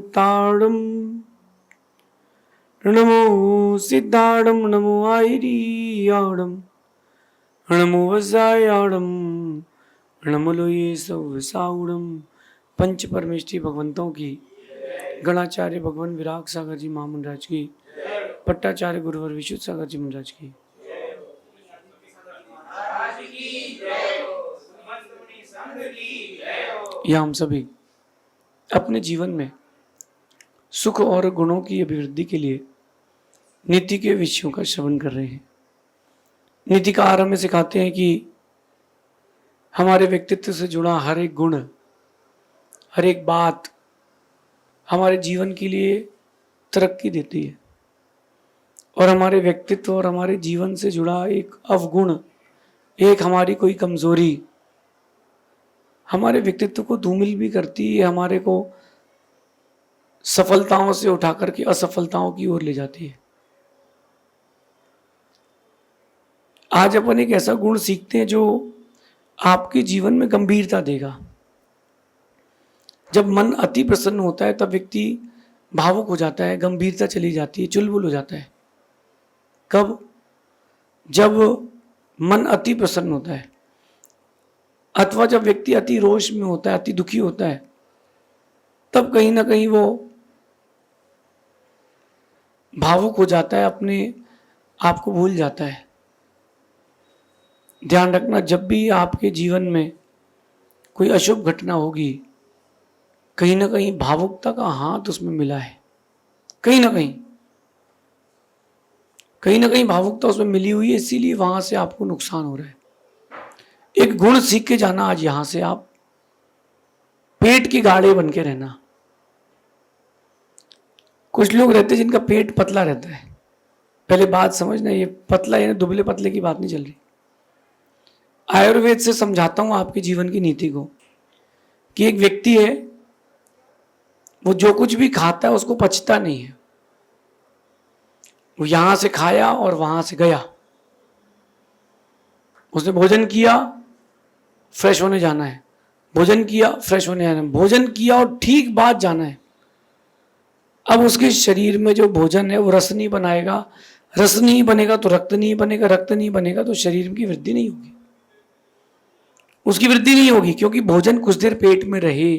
शांताड़म नमो सिद्धाड़म नमो आयरियाड़म नमो वज्रायाड़म नमो लोये सौसाउड़म। पंच परमेष्ठी भगवंतों की, गणाचार्य भगवान विराग सागर जी महामंडराज की, पट्टाचार्य गुरुवर विशुद्ध सागर जी महाराज की, या हम सभी अपने जीवन में सुख और गुणों की अभिवृद्धि के लिए नीति के विषयों का श्रवण कर रहे हैं। नीतिकार हमें सिखाते हैं कि हमारे व्यक्तित्व से जुड़ा हर एक गुण, हर एक बात हमारे जीवन के लिए तरक्की देती है, और हमारे व्यक्तित्व और हमारे जीवन से जुड़ा एक अवगुण, एक हमारी कोई कमजोरी हमारे व्यक्तित्व को धूमिल भी करती है, हमारे को सफलताओं से उठा करके असफलताओं की ओर ले जाती है। आज अपन एक ऐसा गुण सीखते हैं जो आपके जीवन में गंभीरता देगा। जब मन अति प्रसन्न होता है तब व्यक्ति भावुक हो जाता है, गंभीरता चली जाती है, चुलबुल हो जाता है। कब? जब मन अति प्रसन्न होता है, अथवा जब व्यक्ति अति रोष में होता है, अति दुखी होता है, तब कहीं ना कहीं वो भावुक हो जाता है, अपने आप को भूल जाता है। ध्यान रखना, जब भी आपके जीवन में कोई अशुभ घटना होगी, कहीं ना कहीं भावुकता का हाथ उसमें मिला है। कहीं ना कहीं भावुकता उसमें मिली हुई है, इसीलिए वहां से आपको नुकसान हो रहा है। एक गुण सीख के जाना आज यहां से, आप पेट के गाड़े बन के रहना। कुछ लोग रहते हैं जिनका पेट पतला रहता है। पहले बात समझना, ये पतला यानी दुबले पतले की बात नहीं चल रही। आयुर्वेद से समझाता हूं आपके जीवन की नीति को, कि एक व्यक्ति है, वो जो कुछ भी खाता है उसको पचता नहीं है। वो यहां से खाया और वहां से गया, उसने भोजन किया, फ्रेश होने जाना है, भोजन किया, फ्रेश होने जाना है, भोजन किया और ठीक बाद जाना है। अब उसके शरीर में जो भोजन है वो रस नहीं बनाएगा, रस नहीं बनेगा तो रक्त नहीं बनेगा, रक्त नहीं बनेगा तो शरीर की वृद्धि नहीं होगी, उसकी वृद्धि नहीं होगी। क्योंकि भोजन कुछ देर पेट में रहे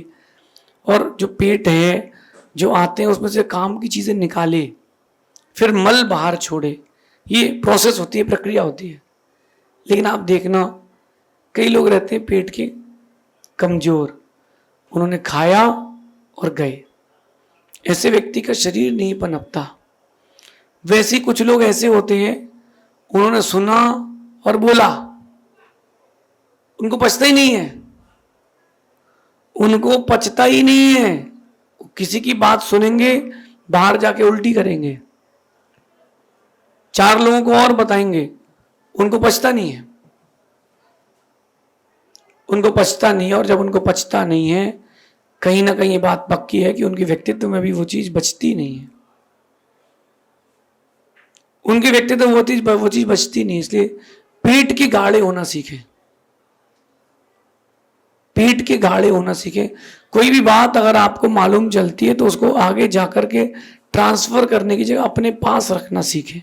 और जो पेट है, जो आते हैं उसमें से काम की चीजें निकाले, फिर मल बाहर छोड़े, ये प्रोसेस होती है, प्रक्रिया होती है। लेकिन आप देखना, कई लोग रहते हैं पेट के कमजोर, उन्होंने खाया और गए, ऐसे व्यक्ति का शरीर नहीं पनपता। वैसे कुछ लोग ऐसे होते हैं, उन्होंने सुना और बोला, उनको पचता ही नहीं है, उनको पचता ही नहीं है। किसी की बात सुनेंगे, बाहर जाके उल्टी करेंगे, 4 लोगों को और बताएंगे, उनको पचता नहीं है, उनको पचता नहीं है। और जब उनको पचता नहीं है, कहीं ना कहीं ये बात पक्की है कि उनके व्यक्तित्व में भी वो चीज बचती नहीं है, उनके व्यक्तित्व में वो चीज बचती नहीं। इसलिए पेट के गाढ़े होना सीखें, पेट के गाढ़े होना सीखें। कोई भी बात अगर आपको मालूम चलती है तो उसको आगे जाकर के ट्रांसफर करने की जगह अपने पास रखना सीखें।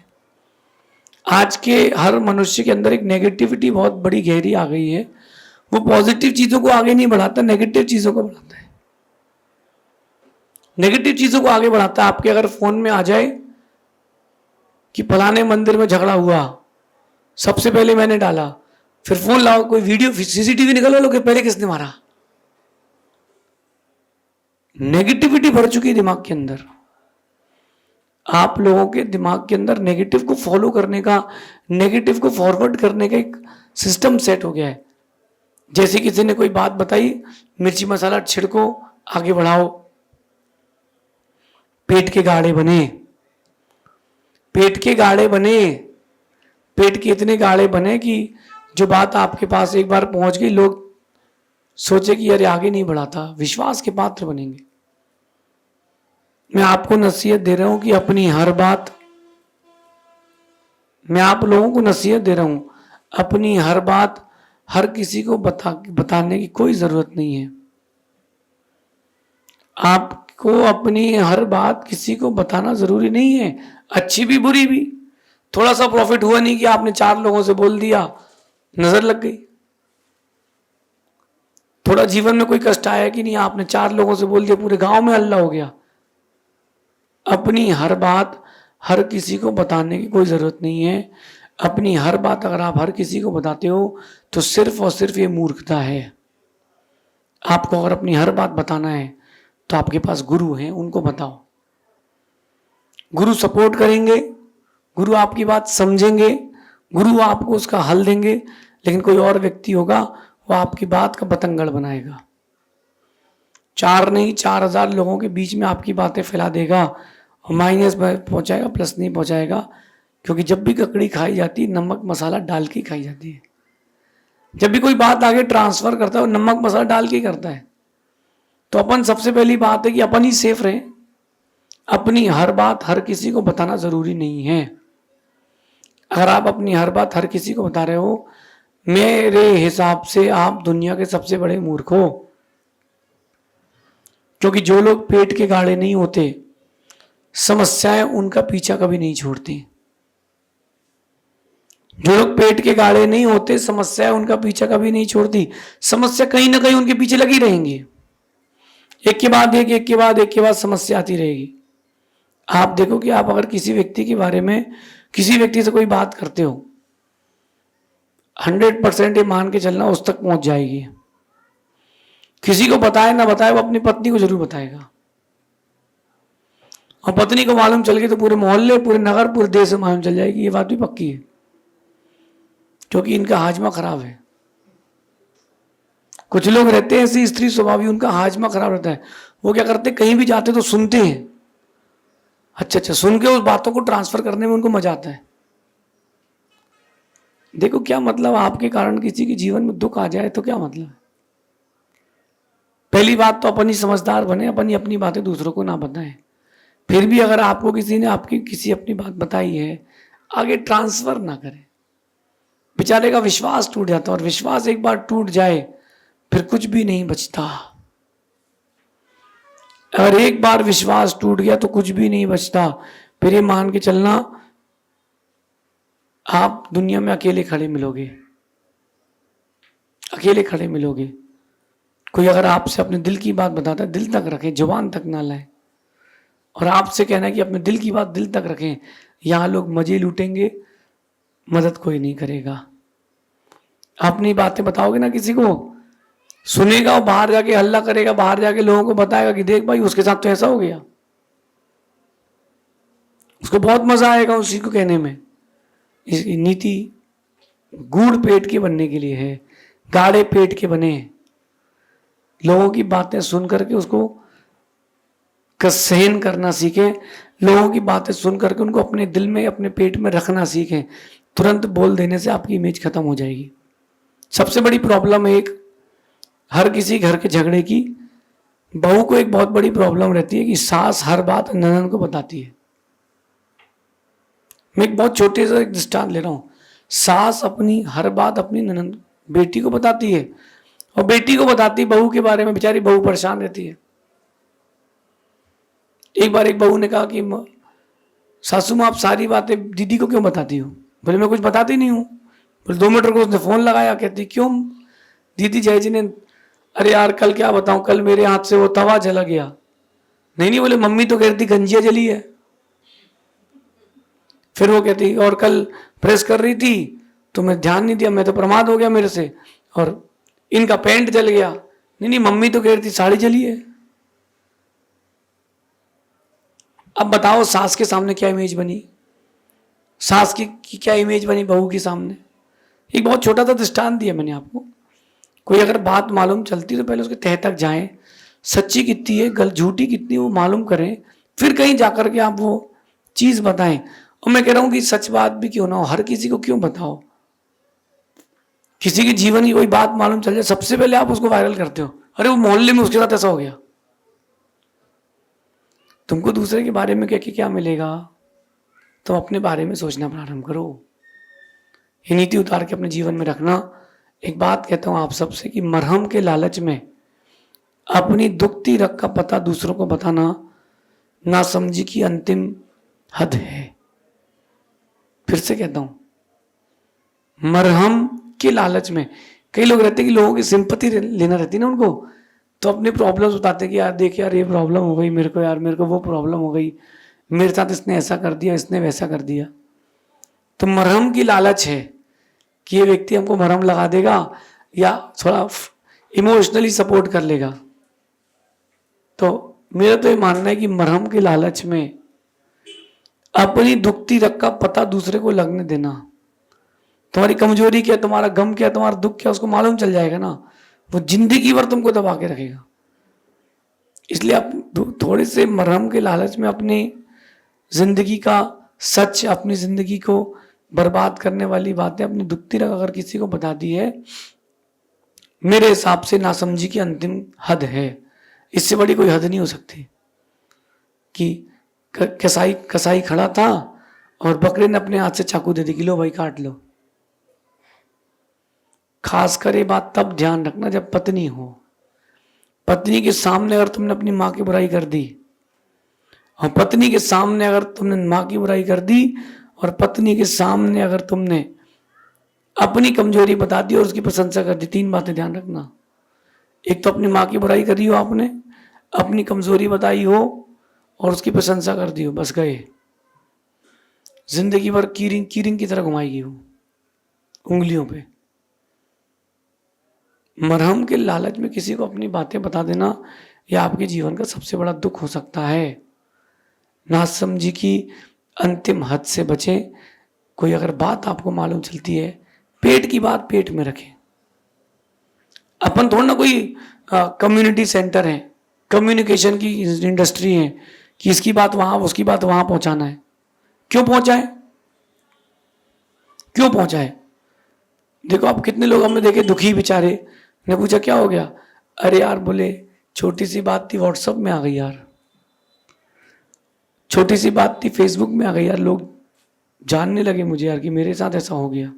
आज के हर मनुष्य के अंदर एक नेगेटिविटी बहुत बड़ी गहरी आ गई है, वो पॉजिटिव चीजों को आगे नहीं बढ़ाता, नेगेटिव चीजों को बढ़ाता है, नेगेटिव चीजों को आगे बढ़ाता है। आपके अगर फोन में आ जाए कि फलाने मंदिर में झगड़ा हुआ, सबसे पहले मैंने डाला, फिर फोन लाओ, कोई वीडियो सीसीटीवी निकालो, लोग पहले किसने मारा। नेगेटिविटी भर चुकी है दिमाग के अंदर। आप लोगों के दिमाग के अंदर नेगेटिव को फॉलो करने का, नेगेटिव को फॉरवर्ड करने का एक सिस्टम सेट हो गया है। जैसे किसी ने कोई बात बताई, मिर्ची मसाला छिड़को, आगे बढ़ाओ, पेट के गाढ़े बने, पेट के गाढ़े बने, पेट के इतने गाढ़े बने कि जो बात आपके पास एक बार पहुंच गई, लोग सोचे कि यार आगे नहीं बढ़ाता, विश्वास के पात्र बनेंगे। मैं आपको नसीहत दे रहा हूं कि अपनी हर बात, मैं आप लोगों को नसीहत दे रहा हूं, अपनी हर बात हर किसी को बताने की कोई जरूरत नहीं है। आप को अपनी हर बात किसी को बताना जरूरी नहीं है, अच्छी भी बुरी भी। थोड़ा सा प्रॉफिट हुआ नहीं कि आपने 4 लोगों से बोल दिया, नजर लग गई। थोड़ा जीवन में कोई कष्ट आया कि नहीं, आपने 4 लोगों से बोल दिया, पूरे गांव में हल्ला हो गया। अपनी हर बात हर किसी को बताने की कोई जरूरत नहीं है। अपनी हर बात अगर आप हर किसी को बताते हो तो सिर्फ और सिर्फ ये मूर्खता है। आपको अगर अपनी हर बात बताना है तो आपके पास गुरु हैं, उनको बताओ। गुरु सपोर्ट करेंगे, गुरु आपकी बात समझेंगे, गुरु आपको उसका हल देंगे। लेकिन कोई और व्यक्ति होगा, वो आपकी बात का बतंगड़ बनाएगा। 4 नहीं 4000 लोगों के बीच में आपकी बातें फैला देगा और माइनस पहुंचाएगा, प्लस नहीं पहुंचाएगा। क्योंकि जब भी ककड़ी खाई जाती है नमक मसाला डाल के खाई जाती है। जब भी कोई बात आगे ट्रांसफर करता है वो नमक मसाला डाल के करता है। तो अपन सबसे पहली बात है कि अपन ही सेफ रहें। अपनी हर बात हर किसी को बताना जरूरी नहीं है। अगर आप अपनी हर बात हर किसी को बता रहे हो, मेरे हिसाब से आप दुनिया के सबसे बड़े मूर्ख हो। क्योंकि जो लोग पेट के गाढ़े नहीं होते, समस्याएं उनका पीछा कभी नहीं छोड़ती। जो लोग पेट के गाढ़े नहीं होते, समस्याएं उनका पीछा कभी नहीं छोड़ती। समस्या कहीं ना कहीं उनके पीछे लगी रहेंगी। एक के बाद एक, एक के बाद एक के बाद समस्या आती रहेगी। आप देखो कि आप अगर किसी व्यक्ति के बारे में, किसी व्यक्ति से कोई बात करते हो, 100% ये मान के चलना उस तक पहुंच जाएगी। किसी को बताए ना बताए, वो अपनी पत्नी को जरूर बताएगा। और पत्नी को मालूम चल गई तो पूरे मोहल्ले, पूरे नगर, पूरे देश में मालूम चल जाएगी। ये बात भी पक्की है, क्योंकि इनका हाजमा खराब है। कुछ लोग रहते हैं ऐसे स्त्री स्वभावी, उनका हाजमा खराब रहता है। वो क्या करते, कहीं भी जाते तो सुनते हैं, अच्छा सुन के उस बातों को ट्रांसफर करने में उनको मजा आता है। देखो क्या मतलब, आपके कारण किसी के जीवन में दुख आ जाए तो क्या मतलब है। पहली बात तो अपन ही समझदार बने, अपन ही अपनी बातें दूसरों को ना बताएं। फिर भी अगर आपको किसी ने आपकी किसी अपनी बात बताई है, आगे ट्रांसफर ना करें। बेचारे का विश्वास टूट जाता है, और विश्वास एक बार टूट जाए फिर कुछ भी नहीं बचता। अगर एक बार विश्वास टूट गया तो कुछ भी नहीं बचता। फिर ये मान के चलना, आप दुनिया में अकेले खड़े मिलोगे, अकेले खड़े मिलोगे। कोई अगर आपसे अपने दिल की बात बताता है, दिल तक रखें, जुबान तक ना लाए। और आपसे कहना है कि अपने दिल की बात दिल तक रखें, यहां लोग मजे लूटेंगे, मदद कोई नहीं करेगा। अपनी बातें बताओगे ना किसी को, सुनेगा और बाहर जाके हल्ला करेगा, बाहर जाके लोगों को बताएगा कि देख भाई उसके साथ तो ऐसा हो गया। उसको बहुत मजा आएगा उसी को कहने में। इस नीति गूढ़ पेट के बनने के लिए है, गाढ़े पेट के बने। लोगों की बातें सुन करके उसको सहन करना सीखें। लोगों की बातें सुन करके उनको अपने दिल में, अपने पेट में रखना सीखें। तुरंत बोल देने से आपकी इमेज खत्म हो जाएगी। सबसे बड़ी प्रॉब्लम एक हर किसी घर के झगड़े की, बहू को एक बहुत बड़ी प्रॉब्लम रहती है कि सास हर बात ननद को बताती है। मैं एक बहुत छोटे से एक दृष्टांत ले रहा हूं। सास अपनी हर बात अपनी ननद बेटी को बताती है, और बेटी को बताती बहू के बारे में। बेचारी बहू परेशान रहती है। एक बार एक बहू ने कहा कि सासू माँ आप सारी बातें दीदी को क्यों बताती हो? बोले मैं कुछ बताती नहीं हूँ। बोले 2 मिनट को उसने फोन लगाया, कहती क्यों दीदी जय जी ने, अरे यार कल क्या बताऊं, कल मेरे हाथ से वो तवा जला गया। नहीं बोले मम्मी तो कहती गंजिया जली है। फिर वो कहती और कल प्रेस कर रही थी तो मैं ध्यान नहीं दिया, मैं तो प्रमाद हो गया मेरे से, और इनका पैंट जल गया। नहीं मम्मी तो कह रही थी साड़ी जली है। अब बताओ सास के सामने क्या इमेज बनी, सास की क्या इमेज बनी बहू के सामने। एक बहुत छोटा सा दृष्टांत दिया मैंने आपको। कोई अगर बात मालूम चलती तो पहले उसके तह तक जाएं, सच्ची कितनी है गल झूठी कितनी वो मालूम करें, फिर कहीं जाकर के आप वो चीज बताएं। और मैं कह रहा हूं कि सच बात भी क्यों ना हो, हर किसी को क्यों बताओ। किसी के जीवन की कोई बात मालूम चल जाए, सबसे पहले आप उसको वायरल करते हो, अरे वो मोहल्ले में उसके साथ ऐसा हो गया। तुमको दूसरे के बारे में कह के क्या मिलेगा, तो अपने बारे में सोचना प्रारंभ करो। ये नीति उतार के अपने जीवन में रखना। एक बात कहता हूं आप सबसे कि मरहम के लालच में अपनी दुखती रग का पता दूसरों को बताना नासमझी की अंतिम हद है। फिर से कहता हूं, मरहम के लालच में कई लोग रहते हैं कि लोगों की सिंपैथी लेना रहती है ना उनको, तो अपनी प्रॉब्लम्स बताते हैं कि यार देख यार ये प्रॉब्लम हो गई मेरे को, यार मेरे को वो प्रॉब्लम हो गई, मेरे साथ इसने ऐसा कर दिया, इसने वैसा कर दिया। तो मरहम की लालच है कि ये व्यक्ति हमको मरहम लगा देगा या थोड़ा इमोशनली सपोर्ट कर लेगा। तो मेरा तो ये मानना है कि मरहम के लालच में अपनी दुखती रग का पता दूसरे को लगने देना। तुम्हारी कमजोरी क्या, तुम्हारा गम क्या, तुम्हारा दुख क्या, उसको मालूम चल जाएगा ना, वो जिंदगी भर तुमको दबा के रखेगा। इसलिए आप थोड़े से मरहम के लालच में अपनी जिंदगी का सच, अपनी जिंदगी को बर्बाद करने वाली बातें अपनी दुखती रग अगर किसी को बता दी है, मेरे हिसाब से नासमझी की अंतिम हद है। इससे बड़ी कोई हद नहीं हो सकती कि कसाई खड़ा था और बकरे ने अपने हाथ से चाकू दे दी कि लो भाई काट लो। खासकर ये बात तब ध्यान रखना जब पत्नी हो। पत्नी के सामने अगर तुमने अपनी माँ की बुराई कर दी, और पत्नी के सामने अगर तुमने माँ की बुराई कर दी, और पत्नी के सामने अगर तुमने अपनी कमजोरी बता दी और उसकी प्रशंसा कर दी, तीन बातें ध्यान रखना। एक तो अपनी माँ की बुराई करी हो आपने, अपनी कमजोरी बताई हो और उसकी प्रशंसा कर दी हो, बस गए। जिंदगी भर कीरिंग कीरिंग की तरह घुमाएगी वो उंगलियों पे। मरहम के लालच में किसी को अपनी बातें बता देना यह आपके जीवन का सबसे बड़ा दुख हो सकता है। नासमझी की अंतिम हद से बचें। कोई अगर बात आपको मालूम चलती है, पेट की बात पेट में रखें। अपन थोड़ा ना कोई कम्युनिटी सेंटर है, कम्युनिकेशन की इंडस्ट्री है कि इसकी बात वहां उसकी बात वहां पहुंचाना है। क्यों पहुंचाए, क्यों पहुंचाए? देखो आप कितने लोग हमने देखे दुखी बेचारे, ने पूछा क्या हो गया, अरे यार बोले छोटी सी बात थी व्हाट्सएप में आ गई यार, छोटी सी बात थी फेसबुक में आ गई यार, लोग जानने लगे मुझे यार कि मेरे साथ ऐसा हो गया।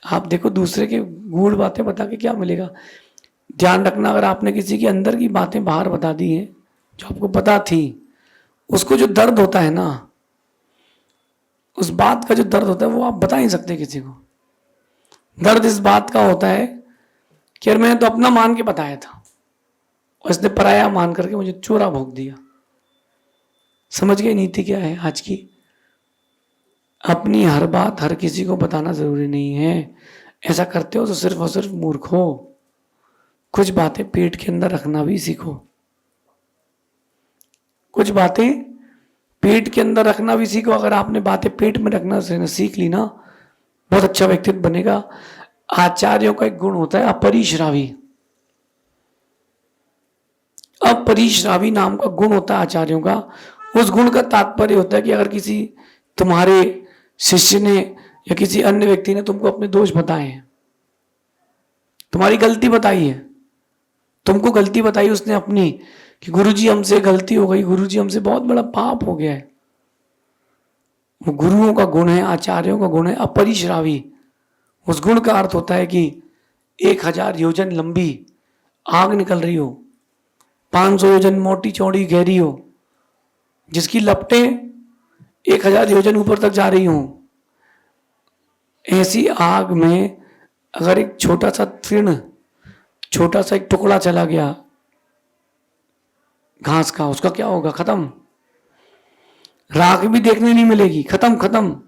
आप देखो दूसरे के गूढ़ बातें बता के क्या मिलेगा। ध्यान रखना, अगर आपने किसी के अंदर की बातें बाहर बता दी हैं जो आपको पता थी, उसको जो दर्द होता है ना, उस बात का जो दर्द होता है वो आप बता नहीं सकते किसी को। दर्द इस बात का होता है कि यार मैंने तो अपना मान के बताया था और इसने पराया मान करके मुझे चोरा भोग दिया। समझ गए नीति क्या है आज की? अपनी हर बात हर किसी को बताना जरूरी नहीं है। ऐसा करते हो तो सिर्फ और सिर्फ मूर्ख हो। कुछ बातें पेट के अंदर रखना भी सीखो। कुछ बातें पेट के अंदर रखना भी सीखो। अगर आपने बातें पेट में रखना सीख ली ना, बहुत अच्छा व्यक्तित्व बनेगा। आचार्यों का एक गुण होता है अपरिश्रावी। अपरिश्रावी नाम का गुण होता है आचार्यों का। उस गुण का तात्पर्य होता है कि अगर किसी तुम्हारे शिष्य ने या किसी अन्य व्यक्ति ने तुमको अपने दोष बताए हैं, तुम्हारी गलती बताई है, तुमको गलती बताई उसने अपनी कि गुरुजी हमसे गलती हो गई, गुरुजी हमसे बहुत बड़ा पाप हो गया है, वो गुरुओं का गुण है, आचार्यों का गुण है अपरिश्रावी। उस गुण का अर्थ होता है कि 1000 योजन लंबी आग निकल रही हो, 500 योजन मोटी चौड़ी गहरी हो, जिसकी लपटें 1000 योजन ऊपर तक जा रही हों, ऐसी आग में अगर एक छोटा सा तृण, छोटा सा एक टुकड़ा चला गया घास का, उसका क्या होगा? खत्म। राख भी देखने नहीं मिलेगी, खत्म खत्म।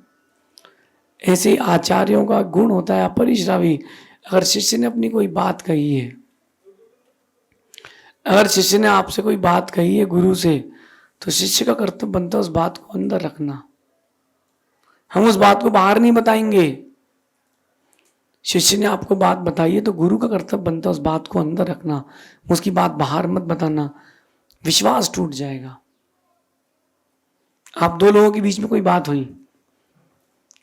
ऐसे आचार्यों का गुण होता है अपरिश्रावी। अगर शिष्य ने अपनी कोई बात कही है, अगर शिष्य ने आपसे कोई बात कही है गुरु से, तो शिष्य का कर्तव्य बनता है उस बात को अंदर रखना। हम उस बात को बाहर नहीं बताएंगे। शिष्य ने आपको बात बताई है तो गुरु का कर्तव्य बनता है उस बात को अंदर रखना, उसकी बात बाहर मत बताना। विश्वास टूट जाएगा। आप दो लोगों के बीच में कोई बात हुई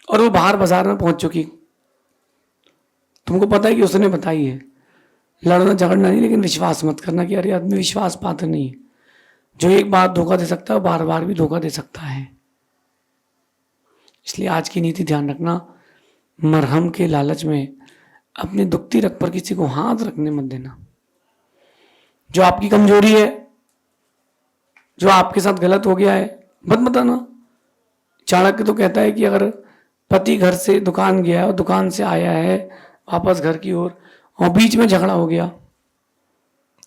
और वो बाहर बाजार में पहुंच चुकी, तुमको पता है कि उसने बताई है, लड़ना झगड़ना नहीं, लेकिन विश्वास मत करना कि अरे आदमी विश्वास पात्र नहीं है। जो एक बार धोखा दे सकता है बार बार भी धोखा दे सकता है। इसलिए आज की नीति ध्यान रखना, मरहम के लालच में अपनी दुखती रग पर किसी को हाथ रखने मत देना। जो आपकी कमजोरी है, जो आपके साथ गलत हो गया है, मत बताना। चाणक्य तो कहता है कि अगर पति घर से दुकान गया और दुकान से आया है वापस घर की ओर और बीच में झगड़ा हो गया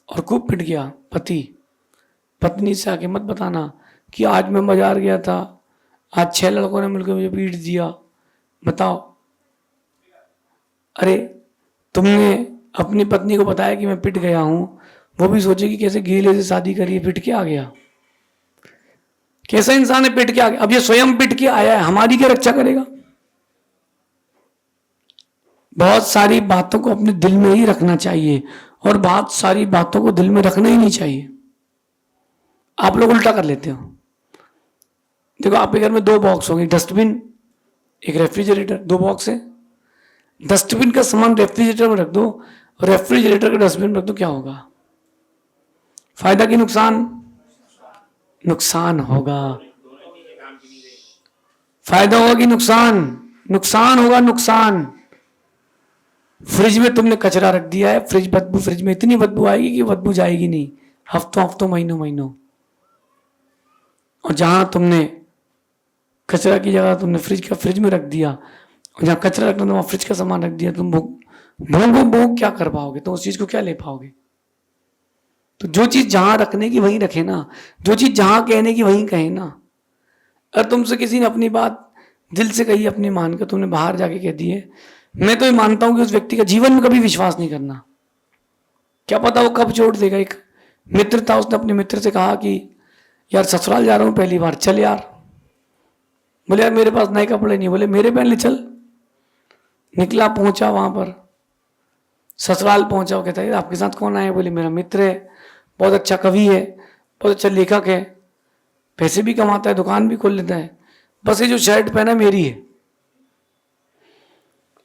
और खूब पिट गया पति, पत्नी से आके मत बताना कि आज मैं बाजार गया था, आज 6 लड़कों ने मिलकर मुझे पीट दिया। बताओ, अरे तुमने अपनी पत्नी को बताया कि मैं पिट गया हूं, वो भी सोचेगी कैसे गीले से शादी करी, पिट के आ गया, कैसा इंसान है, पिट के आ गया। अब ये स्वयं पिट के आया है, हमारी क्या रक्षा करेगा? बहुत सारी बातों को अपने दिल में ही रखना चाहिए और बहुत सारी बातों को दिल में रखना ही नहीं चाहिए। आप लोग उल्टा कर लेते हो। देखो, आपके घर में 2 बॉक्स होंगे, डस्टबिन, एक रेफ्रिजरेटर, 2 बॉक्स है। डस्टबिन का सामान रेफ्रिजरेटर में रख दो, रेफ्रिजरेटर का डस्टबिन में रख दो, क्या होगा? फायदा कि नुकसान? नुकसान होगा। फायदा होगा कि नुकसान? नुकसान होगा, नुकसान। फ्रिज में तुमने कचरा रख दिया है, फ्रिज में इतनी बदबू आएगी कि बदबू जाएगी नहीं, हफ्तों हफ्तों, महीनों महीनों। और जहां तुमने कचरा की जगह तुमने फ्रिज में रख दिया, और जहां कचरा रखना था वहां फ्रिज का सामान रख दिया, तुम भोग क्या कर पाओगे? तो उस चीज को क्या ले पाओगे? तो जो चीज जहां रखने की वहीं रखे ना, जो चीज जहां कहने की वहीं कहे ना। अगर तुमसे किसी ने अपनी बात दिल से कही, अपनी मान कर तुमने बाहर जाके कह दी है, मैं तो ये मानता हूं कि उस व्यक्ति का जीवन में कभी विश्वास नहीं करना। क्या पता वो कब छोड़ देगा। एक मित्र था, उसने अपने मित्र से कहा कि यार ससुराल जा रहा हूं पहली बार, चल यार। बोले यार मेरे पास नए कपड़े नहीं, बोले मेरे पहन ले, चल। निकला, पहुंचा वहां पर, ससुराल पहुंचा, वो कहता है आपके साथ कौन आया? बोले मेरा मित्र है, बहुत अच्छा कवि है, बहुत अच्छा लेखक है, पैसे भी कमाता है, दुकान भी खोल लेता है, बस ये जो शर्ट पहना है मेरी है।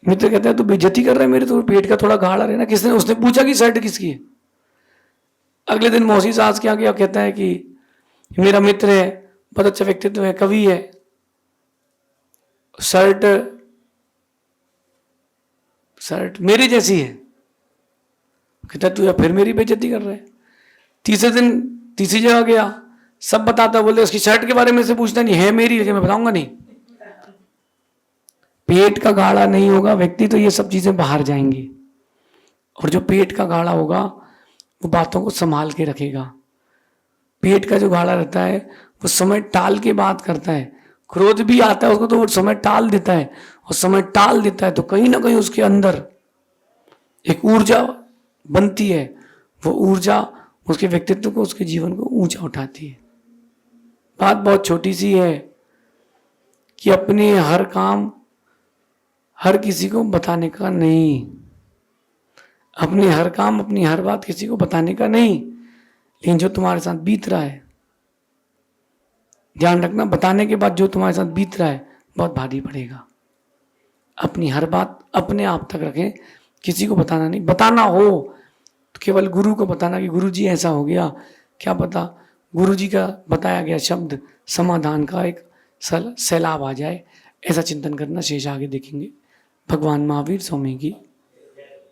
मित्र कहता है तू बेइज्जती कर रहा है मेरे, तो पेट का थोड़ा गाढ़ा रहे ना। किसने? उसने पूछा कि शर्ट किसकी है। अगले दिन मौसी सास के आगे कहता है कि मेरा मित्र है, बहुत अच्छा व्यक्तित्व है, कवि है, शर्ट मेरी जैसी है। कहता तू या फिर मेरी बेइज्जती कर रहा है। तीसरे दिन तीसरी जगह गया, सब बताता, बोले उसकी शर्ट के बारे में से पूछना नहीं है मेरी, लेकिन मैं बताऊंगा नहीं। पेट का गाढ़ा नहीं होगा व्यक्ति तो ये सब चीजें बाहर जाएंगी, और जो पेट का गाढ़ा होगा वो बातों को संभाल के रखेगा। पेट का जो गाढ़ा रहता है वो समय टाल के बात करता है, क्रोध भी आता है उसको तो वो समय टाल देता है, और समय टाल देता है तो कहीं ना कहीं उसके अंदर एक ऊर्जा बनती है। वो ऊर्जा उसके व्यक्तित्व को, उसके जीवन को ऊंचा उठाती है। बात बहुत छोटी सी है कि अपने हर काम हर किसी को बताने का नहीं, अपने हर काम, अपनी हर बात किसी को बताने का नहीं, लेकिन जो तुम्हारे साथ बीत रहा है, ध्यान रखना, बताने के बाद जो तुम्हारे साथ बीत रहा है बहुत भारी पड़ेगा। अपनी हर बात अपने आप तक रखें, किसी को बताना नहीं। बताना हो तो केवल गुरु को बताना कि गुरु जी ऐसा हो गया, क्या पता गुरु जी का बताया गया शब्द समाधान का एक सैलाब आ जाए, ऐसा चिंतन करना। शेष आगे देखेंगे। भगवान महावीर स्वामी की